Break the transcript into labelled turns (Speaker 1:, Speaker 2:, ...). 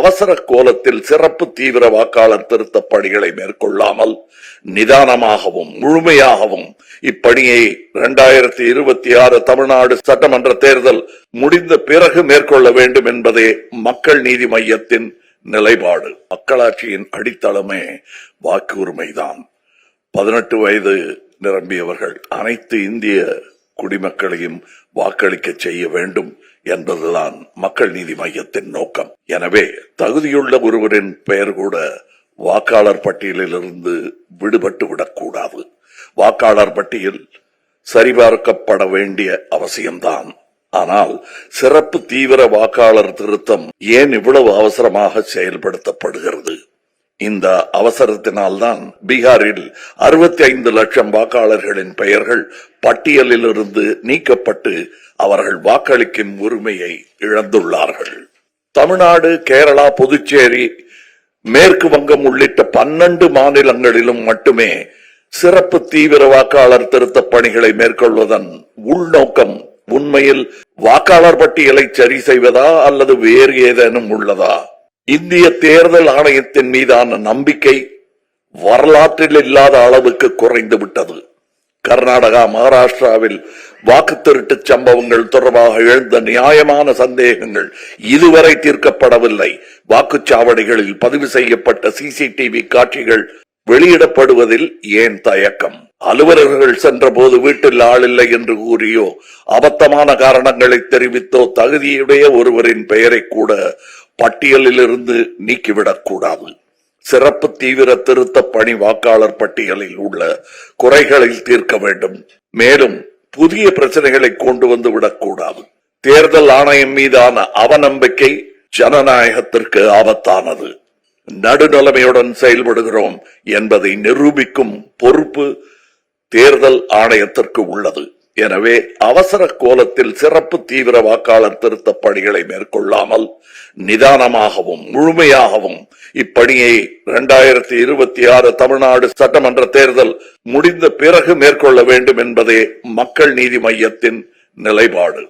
Speaker 1: அவசர கோலத்தில் சிறப்பு தீவிர வாக்காளர் திருத்த பணிகளை மேற்கொள்ளாமல் நிதானமாகவும் முழுமையாகவும் இப்பணியை 2026 தமிழ்நாடு சட்டமன்ற தேர்தல் முடிந்த பிறகு மேற்கொள்ள வேண்டும் என்பதே மக்கள் நீதி மய்யத்தின் நிலைப்பாடு. மக்களாட்சியின் அடித்தளமே வாக்கு உரிமைதான். 18 வயது நிரம்பியவர்கள் அனைத்து இந்திய குடிமக்களையும் வாக்களிக்க செய்ய வேண்டும் என்பதுதான் மக்கள் நீதி மய்யத்தின் நோக்கம். எனவே தகுதியுள்ள ஒருவரின் பெயர் கூட வாக்காளர் பட்டியலிலிருந்து விடுபட்டு விடக்கூடாது. வாக்காளர் பட்டியல் சரிபார்க்கப்பட வேண்டிய அவசியம்தான். ஆனால் சிறப்பு தீவிர வாக்காளர் திருத்தம் ஏன் இவ்வளவு அவசரமாக செயல்படுத்தப்படுகிறது? இந்த அவசரத்தினால்தான் பீகாரில் 65 லட்சம் வாக்காளர்களின் பெயர்கள் பட்டியலில் இருந்து நீக்கப்பட்டு அவர்கள் வாக்களிக்கும் உரிமையை இழந்துள்ளார்கள். தமிழ்நாடு, கேரளா, புதுச்சேரி, மேற்கு வங்கம் உள்ளிட்ட 12 மாநிலங்களிலும் மட்டுமே சிறப்பு தீவிர வாக்காளர் திருத்த பணிகளை மேற்கொள்வதன் உள்நோக்கம் உண்மையில் வாக்காளர் பட்டியலை சரி செய்வதா அல்லது வேறு ஏதேனும் உள்ளதா? இந்திய தேர்தல் ஆணையத்தின் மீதான நம்பிக்கை வரலாற்றில் இல்லாத அளவுக்கு குறைந்து விட்டது. கர்நாடகா, மகாராஷ்டிராவில் வாக்கு திருட்டு சம்பவங்கள் தொடர்பாக எழுந்த நியாயமான சந்தேகங்கள் இதுவரை தீர்க்கப்படவில்லை. வாக்குச்சாவடிகளில் பதிவு செய்யப்பட்ட சிசிடிவி காட்சிகள் வெளியிடப்படுவதில் ஏன் தயக்கம்? அலுவலர்கள் சென்ற போது வீட்டில் ஆளில்லை என்று கூறியோ அபத்தமான காரணங்களை தெரிவித்தோ தகுதியுடைய ஒருவரின் பெயரை கூட பட்டியலில் இருந்து நீக்கிவிடக் கூடாது. சிறப்பு தீவிர திருத்த பணி வாக்காளர் பட்டியலில் உள்ள குறைகளை தீர்க்க வேண்டும். மேலும் புதிய பிரச்சனைகளை கொண்டு வந்து விடக்கூடாது. தேர்தல் ஆணையம் மீதான அவநம்பிக்கை ஜனநாயகத்திற்கு ஆபத்தானது. நடுநிலைமையுடன் செயல்படுகிறோம் என்பதை நிரூபிக்கும் பொறுப்பு தேர்தல் ஆணையத்திற்கு உள்ளது. எனவே அவசர கோலத்தில் சிறப்பு தீவிர வாக்காளர் திருத்த பணிகளை மேற்கொள்ளாமல் நிதானமாகவும் முழுமையாகவும் இப்பணியை 2026 தமிழ்நாடு சட்டமன்ற தேர்தல் முடிந்த பிறகு மேற்கொள்ள வேண்டும் என்பதே மக்கள் நீதி மய்யத்தின் நிலைப்பாடு.